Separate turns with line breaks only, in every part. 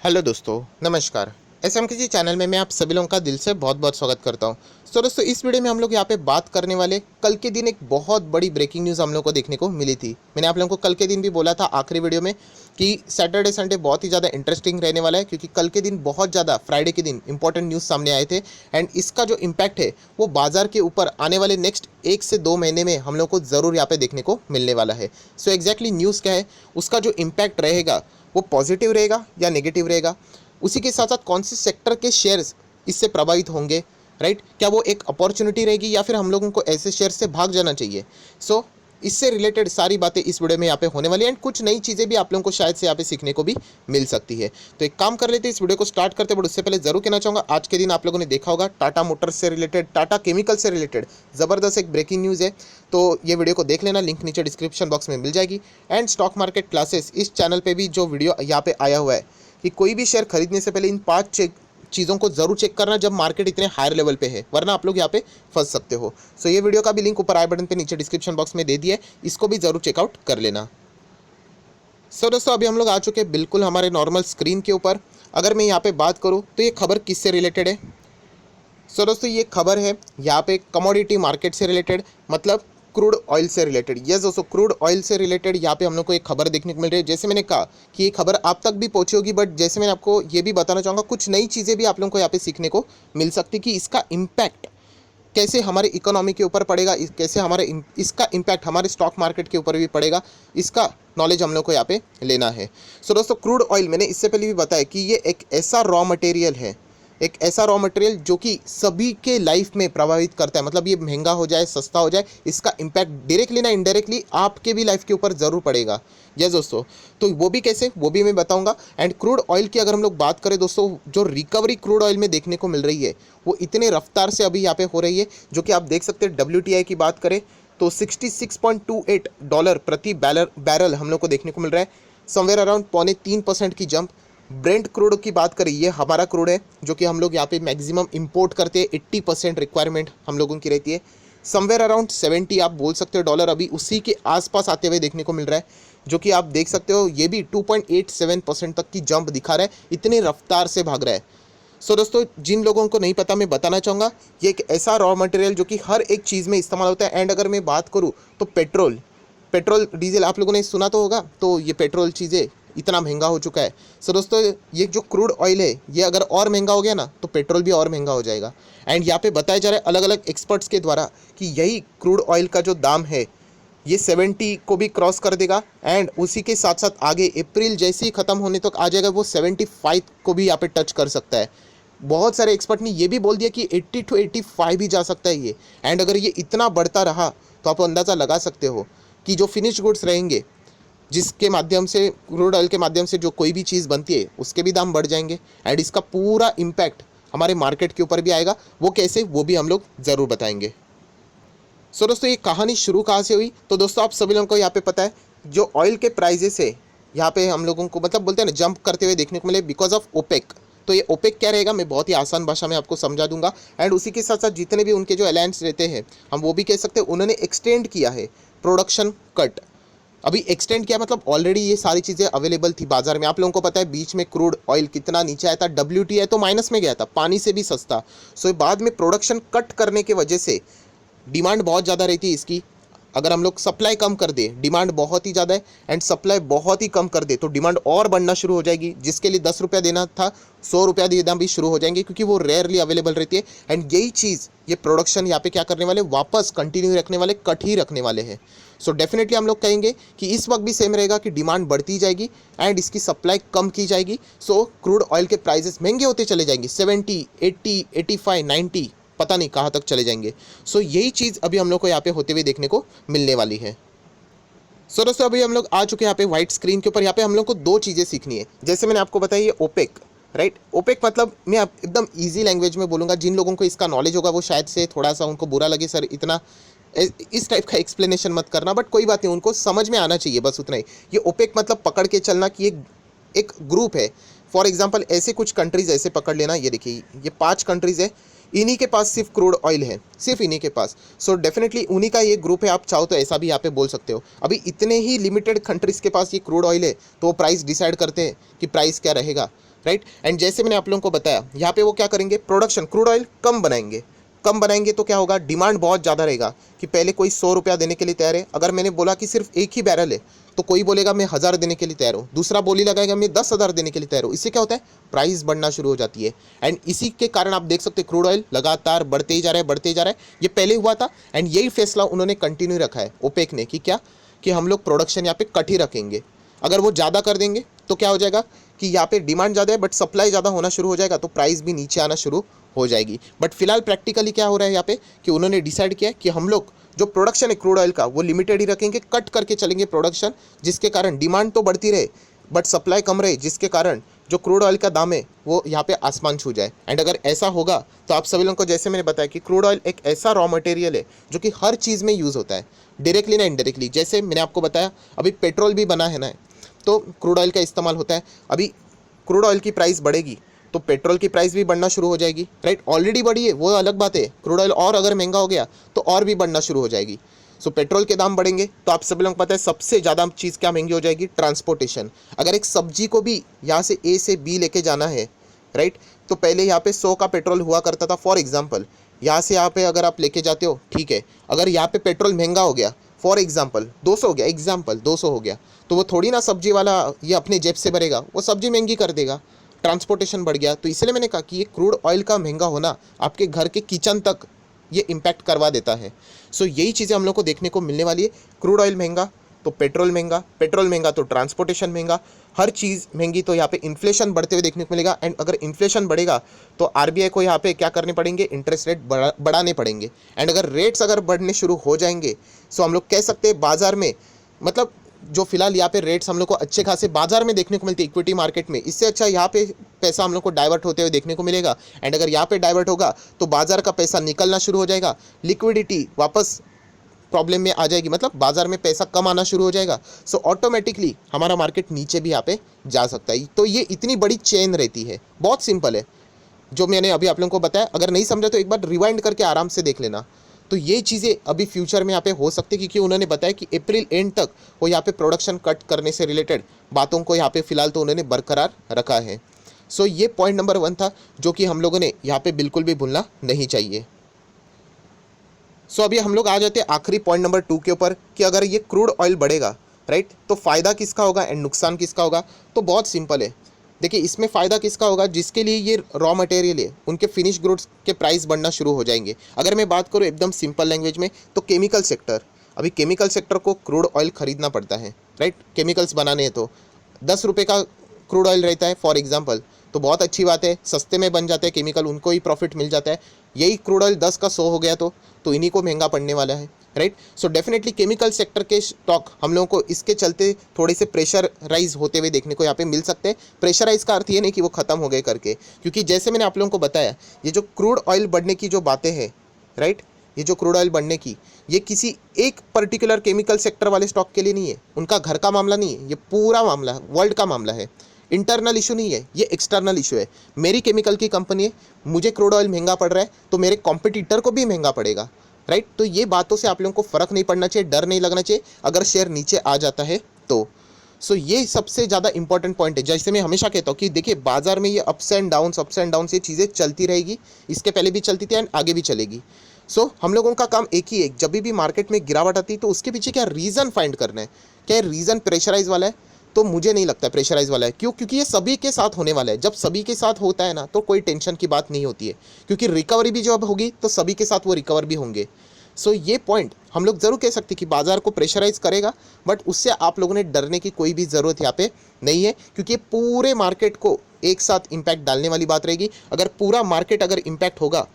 Hello दोस्तों, नमस्कार। एसएमकेजी channel में मैं आप सभी लोगों का दिल से बहुत बहुत स्वागत करता हूं। तो दोस्तों, इस वीडियो में हम लोग यहाँ पे बात करने वाले कल के दिन एक बहुत बड़ी ब्रेकिंग न्यूज़ हम लोग को देखने को मिली थी। मैंने आप लोगों को कल के दिन भी बोला था आखिरी वीडियो में कि सैटरडे संडे बहुत ही ज़्यादा इंटरेस्टिंग रहने वाला है, क्योंकि कल के दिन बहुत ज़्यादा फ्राइडे के दिन इंपॉर्टेंट न्यूज़ सामने आए थे। एंड इसका जो इम्पैक्ट है वो बाजार के ऊपर आने वाले नेक्स्ट 1 से 2 महीने में हम लोग को ज़रूर यहाँ पे देखने को मिलने वाला है। सो एग्जैक्टली न्यूज़ क्या है, उसका जो इम्पैक्ट रहेगा वो पॉजिटिव रहेगा या नेगेटिव रहेगा, उसी के साथ साथ कौन से सेक्टर के शेयर्स इससे प्रभावित होंगे, राइट? क्या वो एक अपॉर्चुनिटी रहेगी या फिर हम लोगों को ऐसे शेयर से भाग जाना चाहिए? सो इससे रिलेटेड सारी बातें इस वीडियो में यहाँ पे होने वाली है। एंड कुछ नई चीज़ें भी आप लोगों को शायद से यहाँ पे सीखने को भी मिल सकती है। तो एक काम कर लेते हैं, इस वीडियो को स्टार्ट करते बट उससे पहले जरूर कहना चाहूँगा, आज के दिन आप लोगों ने देखा होगा टाटा मोटर्स से रिलेटेड, टाटा केमिकल से रिलेटेड ज़बरदस्त एक ब्रेकिंग न्यूज़ है। तो ये वीडियो को देख लेना, लिंक नीचे डिस्क्रिप्शन बॉक्स में मिल जाएगी। एंड स्टॉक मार्केट क्लासेस इस चैनल पर भी जो वीडियो यहाँ पे आया हुआ है कि कोई भी शेयर खरीदने से पहले इन 5 चीज़ों को जरूर चेक करना जब मार्केट इतने हायर लेवल पे है, वरना आप लोग यहाँ पे फंस सकते हो। सो ये वीडियो का भी लिंक ऊपर आई बटन पे नीचे डिस्क्रिप्शन बॉक्स में दे दिया है, इसको भी जरूर चेकआउट कर लेना। सो दोस्तों, अभी हम लोग आ चुके हैं बिल्कुल हमारे नॉर्मल स्क्रीन के ऊपर। अगर मैं यहाँ पे बात करूँ तो ये खबर किससे रिलेटेड है? सो दोस्तों, ये खबर है यहाँ पे कमोडिटी मार्केट से रिलेटेड, मतलब क्रूड ऑयल से रिलेटेड। यस दोस्तों, क्रूड ऑयल से रिलेटेड यहाँ पे हम लोग को एक खबर देखने को मिल रही है। जैसे मैंने कहा कि ये खबर आप तक भी पहुंची होगी, बट जैसे मैंने आपको ये भी बताना चाहूँगा, कुछ नई चीज़ें भी आप लोगों को यहाँ पे सीखने को मिल सकती कि इसका इम्पैक्ट कैसे हमारे इकोनॉमी के ऊपर पड़ेगा, कैसे इसका इम्पैक्ट हमारे स्टॉक मार्केट के ऊपर भी पड़ेगा। इसका नॉलेज हम लोग को यहाँ पे लेना है। सो दोस्तों, क्रूड ऑयल मैंने इससे पहले भी बताया कि ये एक ऐसा रॉ मटेरियल है, एक ऐसा रॉ मटेरियल जो कि सभी के लाइफ में प्रभावित करता है। मतलब ये महंगा हो जाए सस्ता हो जाए, इसका इम्पैक्ट डायरेक्टली ना इनडायरेक्टली आपके भी लाइफ के ऊपर ज़रूर पड़ेगा। यस दोस्तों, तो वो भी कैसे, वो भी मैं बताऊंगा। एंड क्रूड ऑयल की अगर हम लोग बात करें दोस्तों, जो रिकवरी क्रूड ऑयल में देखने को मिल रही है वो इतने रफ्तार से अभी यहाँ पे हो रही है, जो कि आप देख सकते हैं। WTI की बात करें तो $66.28 प्रति बैरल हम लोग को देखने को मिल रहा है, समवेयर अराउंड 3.25% की जंप। ब्रेंट क्रूड की बात करें, ये हमारा क्रूड है जो कि हम लोग यहाँ पे मैक्सिमम इंपोर्ट करते हैं, 80% रिक्वायरमेंट हम लोगों की रहती है। समवेयर अराउंड 70 आप बोल सकते हो डॉलर अभी उसी के आसपास आते हुए देखने को मिल रहा है, जो कि आप देख सकते हो ये भी 2.87% तक की जंप दिखा रहा है, इतनी रफ्तार से भाग रहा है। सो दोस्तों, जिन लोगों को नहीं पता मैं बताना चाहूँगा, ये एक ऐसा रॉ मटेरियल जो कि हर एक चीज़ में इस्तेमाल होता है। एंड अगर मैं बात करूँ तो पेट्रोल पेट्रोल डीजल आप लोगों ने सुना तो होगा, तो ये पेट्रोल चीज़ें इतना महंगा हो चुका है। सो दोस्तों, ये जो क्रूड ऑयल है ये अगर और महंगा हो गया ना तो पेट्रोल भी और महंगा हो जाएगा। एंड यहाँ पे बताया जा रहा है अलग अलग एक्सपर्ट्स के द्वारा कि यही क्रूड ऑयल का जो दाम है ये 70 को भी क्रॉस कर देगा। एंड उसी के साथ साथ आगे अप्रैल जैसे ही ख़त्म होने तक आ जाएगा, वो 75 को भी यहाँ पे टच कर सकता है। बहुत सारे एक्सपर्ट ने ये भी बोल दिया कि 80 to 85 भी जा सकता है ये। एंड अगर ये इतना बढ़ता रहा तो आप अंदाज़ा लगा सकते हो कि जो फिनिश गुड्स रहेंगे, जिसके माध्यम से क्रूड ऑयल के माध्यम से जो कोई भी चीज़ बनती है, उसके भी दाम बढ़ जाएंगे। एंड इसका पूरा इम्पैक्ट हमारे मार्केट के ऊपर भी आएगा। वो कैसे, वो भी हम लोग ज़रूर बताएंगे। सो दोस्तों, ये कहानी शुरू कहाँ से हुई? तो दोस्तों, आप सभी लोगों को यहाँ पे पता है जो ऑयल के प्राइजेस है यहाँ पे हम लोगों को, मतलब बोलते हैं ना, जंप करते हुए देखने को मिले बिकॉज ऑफ ओपेक। तो ये ओपेक क्या रहेगा, मैं बहुत ही आसान भाषा में आपको समझा दूंगा। एंड उसी के साथ साथ जितने भी उनके जो अलायंस रहते हैं, हम वो भी कह सकते हैं, उन्होंने एक्सटेंड किया है प्रोडक्शन कट। अभी एक्सटेंड किया मतलब ऑलरेडी ये सारी चीज़ें अवेलेबल थी बाजार में। आप लोगों को पता है बीच में क्रूड ऑयल कितना नीचे आया था, WTI तो माइनस में गया था, पानी से भी सस्ता। सो बाद में प्रोडक्शन कट करने की वजह से डिमांड बहुत ज़्यादा रहती है इसकी। अगर हम लोग सप्लाई कम कर दे, डिमांड बहुत ही ज़्यादा है, एंड सप्लाई बहुत ही कम कर दे तो डिमांड और बढ़ना शुरू हो जाएगी। जिसके लिए 10 रुपया देना था, 100 रुपया देना भी शुरू हो जाएंगे, क्योंकि वो रेयरली अवेलेबल रहती है। एंड यही चीज़, ये प्रोडक्शन यहाँ पे क्या करने वाले, वापस कंटिन्यू रखने वाले, कट ही रखने वाले हैं। सो डेफिनेटली हम लोग कहेंगे कि इस वक्त भी सेम रहेगा कि डिमांड बढ़ती जाएगी एंड इसकी सप्लाई कम की जाएगी। सो क्रूड ऑयल के प्राइसेस महंगे होते चले जाएंगे, 70, 80, 85, 90, पता नहीं कहाँ तक चले जाएंगे। सो यही चीज़ अभी हम लोग को यहाँ पे होते हुए देखने को मिलने वाली है। सो दोस्तों, अभी हम लोग आ चुके हैं यहाँ पे व्हाइट स्क्रीन के ऊपर। यहाँ पे हम लोग को 2 चीज़ें सीखनी है। जैसे मैंने आपको बताया, ये ओपेक, राइट? ओपेक मतलब मैं आप एकदम ईजी लैंग्वेज में बोलूँगा, जिन लोगों को इसका नॉलेज होगा वो शायद से थोड़ा सा उनको बुरा लगे, सर इतना इस टाइप का एक्सप्लेनेशन मत करना, बट कोई बात नहीं, उनको समझ में आना चाहिए, बस उतना ही। ये ओपेक मतलब पकड़ के चलना कि एक ग्रुप है। फॉर एग्जाम्पल ऐसे कुछ कंट्रीज ऐसे पकड़ लेना, ये देखिए ये 5 कंट्रीज है, इन्हीं के पास सिर्फ क्रूड ऑयल है, सिर्फ इन्हीं के पास। सो डेफिनेटली उन्हीं का ये ग्रुप है, आप चाहो तो ऐसा भी यहाँ पे बोल सकते हो। अभी इतने ही लिमिटेड कंट्रीज़ के पास ये क्रूड ऑयल है, तो वो प्राइस डिसाइड करते हैं कि प्राइस क्या रहेगा। राइट। एंड जैसे मैंने आप लोगों को बताया, यहाँ पे वो क्या करेंगे, प्रोडक्शन क्रूड ऑयल कम बनाएंगे। कम बनाएंगे तो क्या होगा, डिमांड बहुत ज़्यादा रहेगा कि पहले कोई 100 रुपया देने के लिए तैयार है। अगर मैंने बोला कि सिर्फ एक ही बैरल है तो कोई बोलेगा मैं 1000 देने के लिए तैयार हूँ, दूसरा बोली लगाएगा मैं 10,000 देने के लिए तैयार हूँ। इससे क्या होता है, प्राइस बढ़ना शुरू हो जाती है। एंड इसी के कारण आप देख सकते हैं क्रूड ऑयल लगातार बढ़ते ही जा रहा है, बढ़ते ही जा रहा है। ये पहले हुआ था एंड यही फैसला उन्होंने कंटिन्यू रखा है ओपेक ने, कि क्या, कि हम लोग प्रोडक्शन यहाँ पे कट ही रखेंगे। अगर वो ज़्यादा कर देंगे तो क्या हो जाएगा कि यहाँ पे डिमांड ज़्यादा है बट सप्लाई ज़्यादा होना शुरू हो जाएगा, तो प्राइस भी नीचे आना शुरू हो जाएगी। बट फिलहाल प्रैक्टिकली क्या हो रहा है यहाँ पे कि उन्होंने डिसाइड किया कि हम लोग जो प्रोडक्शन है क्रूड ऑयल का वो लिमिटेड ही रखेंगे, कट करके चलेंगे प्रोडक्शन, जिसके कारण डिमांड तो बढ़ती रहे बट सप्लाई कम रहे, जिसके कारण जो क्रूड ऑयल का दाम है वो यहाँ पे आसमान छू जाए। एंड अगर ऐसा होगा तो आप सभी लोगों को, जैसे मैंने बताया कि क्रूड ऑयल एक ऐसा रॉ मटेरियल है जो कि हर चीज़ में यूज़ होता है, डायरेक्टली ना इनडायरेक्टली। जैसे मैंने आपको बताया अभी पेट्रोल भी बना है ना, तो क्रूड ऑयल का इस्तेमाल होता है। अभी क्रूड ऑयल की प्राइस बढ़ेगी तो पेट्रोल की प्राइस भी बढ़ना शुरू हो जाएगी, राइट। ऑलरेडी बढ़ी है वो अलग बात है, क्रूड ऑयल और अगर महंगा हो गया तो और भी बढ़ना शुरू हो जाएगी। सो पेट्रोल के दाम बढ़ेंगे तो आप सभी लोगों को पता है सबसे ज़्यादा चीज़ क्या महंगी हो जाएगी, ट्रांसपोर्टेशन। अगर एक सब्जी को भी यहाँ से ए से बी लेके जाना है, राइट, तो पहले यहाँ पे 100 का पेट्रोल हुआ करता था फॉर एग्जाम्पल, यहाँ से यहाँ पे अगर आप लेके जाते हो, ठीक है, अगर यहाँ पे पेट्रोल महंगा हो गया फॉर एग्जाम्पल 200 हो गया, एग्जाम्पल 200 हो गया, तो वो थोड़ी ना सब्जी वाला ये अपने जेब से भरेगा, वो सब्जी महंगी कर देगा, ट्रांसपोर्टेशन बढ़ गया। तो इसलिए मैंने कहा कि ये क्रूड ऑयल का महंगा होना आपके घर के किचन तक ये इम्पैक्ट करवा देता है। सो यही चीज़ें हम लोग को देखने को मिलने वाली है, क्रूड ऑयल महंगा तो पेट्रोल महंगा, पेट्रोल महंगा तो ट्रांसपोर्टेशन महंगा, हर चीज़ महंगी, तो यहाँ पे इन्फ्लेशन बढ़ते हुए देखने को मिलेगा। एंड अगर इन्फ्लेशन बढ़ेगा तो आरबीआई को यहाँ पे क्या करने पड़ेंगे, इंटरेस्ट रेट बढ़ाने पड़ेंगे। एंड अगर रेट्स अगर बढ़ने शुरू हो जाएंगे सो हम लोग कह सकते हैं बाजार में, मतलब जो फिलहाल यहाँ पे रेट्स हम लोग को अच्छे खासे बाजार में देखने को मिलते हैं इक्विटी मार्केट में, इससे अच्छा यहाँ पे पैसा हम लोग को डाइवर्ट होते हुए देखने को मिलेगा। एंड अगर यहाँ पे डाइवर्ट होगा तो बाजार का पैसा निकलना शुरू हो जाएगा, लिक्विडिटी वापस प्रॉब्लम में आ जाएगी, मतलब बाजार में पैसा कम आना शुरू हो जाएगा। सो ऑटोमेटिकली हमारा मार्केट नीचे भी यहाँ पे जा सकता है। तो ये इतनी बड़ी चेन रहती है, बहुत सिंपल है जो मैंने अभी आप लोगों को बताया। अगर नहीं समझा तो एक बार रिवाइंड करके आराम से देख लेना। तो ये चीज़ें अभी फ्यूचर में यहाँ पे हो सकती है, क्योंकि उन्होंने बताया कि अप्रैल एंड तक वो यहाँ पे प्रोडक्शन कट करने से रिलेटेड बातों को यहाँ पे फिलहाल तो उन्होंने बरकरार रखा है। सो ये पॉइंट नंबर 1 था जो कि हम लोगों ने यहाँ पे बिल्कुल भी भूलना नहीं चाहिए। सो अभी हम लोग आ जाते हैं आखिरी पॉइंट नंबर 2 के ऊपर, कि अगर ये क्रूड ऑयल बढ़ेगा, राइट, तो फ़ायदा किसका होगा एंड नुकसान किसका होगा। तो बहुत सिंपल है, देखिए इसमें फ़ायदा किसका होगा, जिसके लिए ये रॉ मटेरियल है उनके फिनिश गुड्स के प्राइस बढ़ना शुरू हो जाएंगे। अगर मैं बात करूँ एकदम सिंपल लैंग्वेज में तो केमिकल सेक्टर, अभी केमिकल सेक्टर को क्रूड ऑयल खरीदना पड़ता है, राइट, केमिकल्स बनाने हैं तो 10 रुपये का क्रूड ऑयल रहता है फॉर एग्जांपल, तो बहुत अच्छी बात है, सस्ते में बन जाते हैं केमिकल, उनको ही प्रॉफिट मिल जाता है। यही क्रूड ऑयल 10 का 100 हो गया तो इन्हीं को महंगा पड़ने वाला है, right. So definitely chemical sector के स्टॉक हम लोगों को इसके चलते थोड़े से प्रेशराइज होते हुए देखने को यहाँ पे मिल सकते हैं। प्रेशराइज का अर्थ ये नहीं कि वो ख़त्म हो गए करके, क्योंकि जैसे मैंने आप लोगों को बताया ये जो क्रूड ऑयल बढ़ने की जो बातें हैं, राइट, ये जो क्रूड ऑयल बढ़ने की, ये किसी एक पर्टिकुलर केमिकल सेक्टर वाले स्टॉक के लिए नहीं है, उनका घर का मामला नहीं है, ये पूरा मामला वर्ल्ड का मामला है। इंटरनल इशू नहीं है, ये एक्सटर्नल इशू है। मेरी केमिकल की कंपनी है, मुझे क्रूड ऑयल महंगा पड़ रहा है तो मेरे कॉम्पिटिटर को भी महंगा पड़ेगा, राइट। तो ये बातों से आप लोगों को फ़र्क नहीं पड़ना चाहिए, डर नहीं लगना चाहिए अगर शेयर नीचे आ जाता है तो। सो ये सबसे ज़्यादा इंपॉर्टेंट पॉइंट है। जैसे मैं हमेशा कहता हूँ कि देखिए बाजार में ये अप्स एंड डाउन्स ये चीज़ें चलती रहेगी, इसके पहले भी चलती थी एंड आगे भी चलेगी। सो हम लोगों का काम एक ही है, जब भी मार्केट में गिरावट आती है तो उसके पीछे क्या रीज़न फाइंड करना है। क्या रीज़न प्रेशराइज वाला है? तो मुझे नहीं लगता प्रेशराइज वाला है। क्यों? क्योंकि ये सभी के साथ होने वाला है। जब सभी के साथ होता है ना तो कोई टेंशन की बात नहीं होती है, क्योंकि रिकवरी भी जब होगी तो सभी के साथ वो रिकवर भी होंगे। सो ये पॉइंट हम लोग ज़रूर कह सकते हैं कि बाजार को प्रेशराइज करेगा, बट उससे आप लोगों ने डरने की कोई भी ज़रूरत यहाँ पे नहीं है, क्योंकि ये पूरे मार्केट को एक साथ इम्पैक्ट डालने वाली बात रहेगी। अगर पूरा मार्केट अगर इम्पैक्ट होगा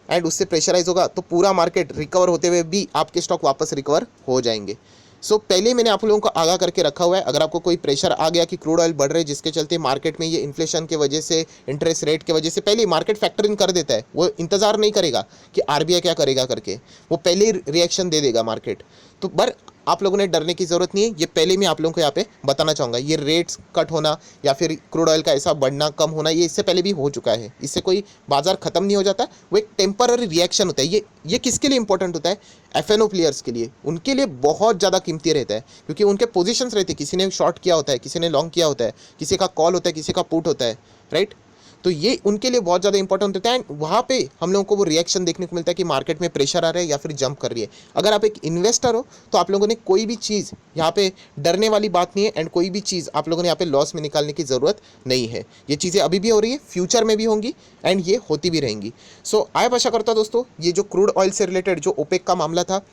एंड उससे प्रेशराइज होगा तो पूरा मार्केट रिकवर होते हुए भी आपके स्टॉक वापस रिकवर हो जाएंगे। सो पहले मैंने आप लोगों को आगाह करके रखा हुआ है, अगर आपको कोई प्रेशर आ गया कि क्रूड ऑयल बढ़ रहे हैं जिसके चलते मार्केट में ये इन्फ्लेशन की वजह से, इंटरेस्ट रेट की वजह से, पहले मार्केट फैक्टर इन कर देता है, वो इंतजार नहीं करेगा कि आरबीआई क्या करेगा करके, वो पहले ही रिएक्शन दे देगा मार्केट। तो पर आप लोगों ने डरने की ज़रूरत नहीं है। ये पहले मैं आप लोगों को यहाँ पे बताना चाहूँगा, ये रेट्स कट होना या फिर क्रूड ऑयल का ऐसा बढ़ना कम होना, ये इससे पहले भी हो चुका है। इससे कोई बाजार ख़त्म नहीं हो जाता, वो एक टेम्पररी रिएक्शन होता है। ये किसके लिए इंपॉर्टेंट होता है? एफएनओ प्लेयर्स के लिए, उनके लिए बहुत ज़्यादा कीमती रहता है, क्योंकि उनके पोजीशंस रहते हैं, किसी ने शॉर्ट किया होता है, किसी ने लॉन्ग किया होता है, किसी का कॉल होता है, किसी का पुट होता है, राइट। तो ये उनके लिए बहुत ज़्यादा इंपॉर्टेंट होता है, एंड वहाँ पे हम लोगों को वो रिएक्शन देखने को मिलता है कि मार्केट में प्रेशर आ रहा है या फिर जंप कर रही है। अगर आप एक इन्वेस्टर हो तो आप लोगों ने कोई भी चीज़ यहाँ पे डरने वाली बात नहीं है, एंड कोई भी चीज़ आप लोगों ने यहाँ पे लॉस में निकालने की ज़रूरत नहीं है। ये चीज़ें अभी भी हो रही है, फ्यूचर में भी होंगी, एंड ये होती भी रहेंगी। सो आई आशा करता हूँ दोस्तों, ये जो क्रूड ऑयल से रिलेटेड जो ओपेक का मामला था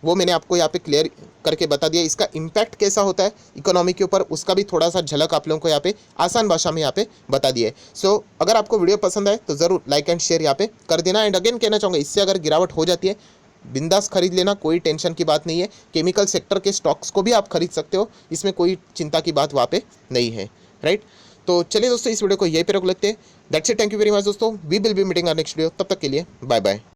वो मैंने आपको यहाँ पे क्लियर करके बता दिया। इसका इम्पैक्ट कैसा होता है इकोनॉमी के ऊपर, उसका भी थोड़ा सा झलक आप लोगों को यहाँ पे आसान भाषा में यहाँ पे बता दिया है। सो अगर आपको वीडियो पसंद आए तो ज़रूर लाइक एंड शेयर यहाँ पे कर देना। एंड अगेन कहना चाहूँगा, इससे अगर गिरावट हो जाती है बिंदास खरीद लेना, कोई टेंशन की बात नहीं है। केमिकल सेक्टर के स्टॉक्स को भी आप खरीद सकते हो, इसमें कोई चिंता की बात वहाँ पे नहीं है, राइट। तो चलिए दोस्तों, इस वीडियो को यहीं पे रोक लेते हैं। That's it, thank you very much दोस्तों, we will be meeting our next video. तब तक के लिए बाय बाय।